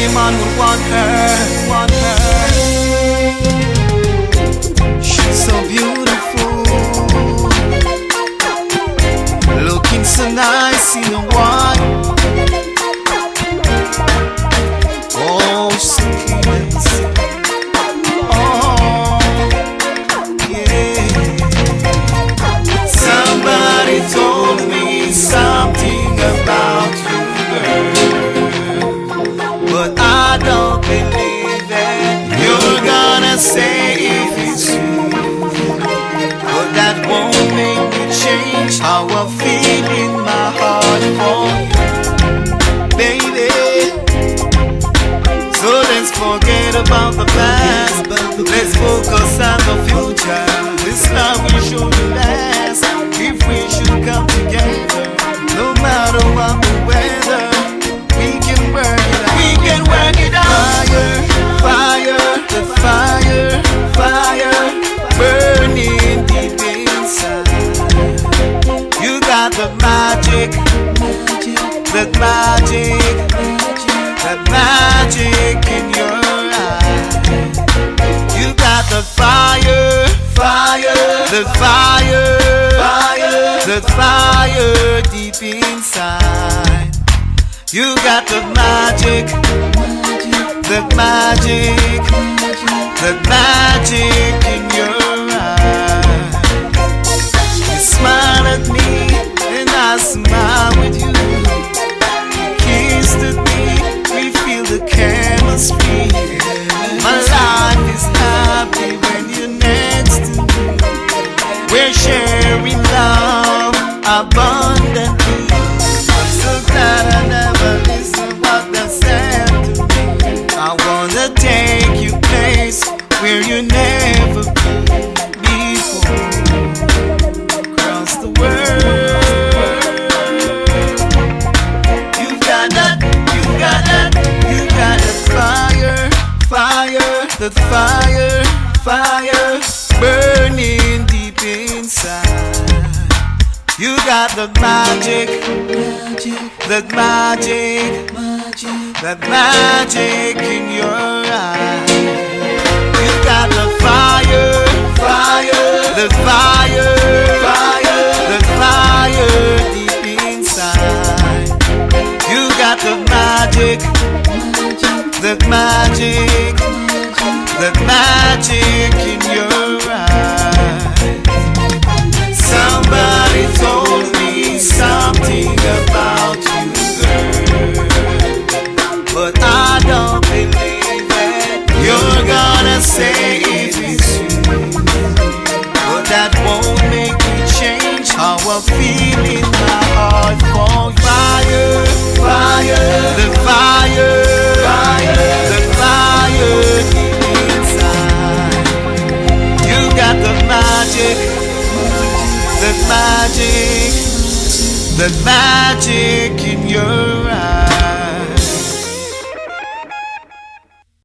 any man would want her. She's so beautiful, looking so nice in a white. Oh, so cute. Oh, yeah. Somebody told me something about you, girl, but I don't believe it. You're gonna say if it's true, but that won't make me change how I feel in my heart for you, baby. So let's forget about the past, let's focus on the future. This love will surely last if we should come together. No matter what the weather, we can work it out. We can work it out. Fire, the fire, fire, burning deep inside. You got the magic, the magic, the magic in your eyes. You got the fire, fire, the fire, fire, the fire deep inside. You got the magic, the magic, the magic in your eyes. You smile at me and I smile with you. You kissed at me, we feel the chemistry. My life is happy when you're next to me. We're sharing love abundantly. I'm so glad I never listened what they said to me. I wanna take you place where you never been before. Across the world, you got that, you got that, you got that fire, fire, the fire, fire, burning deep inside. You got the magic, that magic, that magic in your eyes. You got the fire, fire, the fire, fire, the fire deep inside. You got the magic, that magic, that magic in your eyes. Somebody told me something about you, girl, but I don't believe it. You're gonna say it is true, but that won't make me change how I feel in my heart for fire, fire, the fire, fire, the fire deep inside. You got the magic, the magic, the magic in your eyes.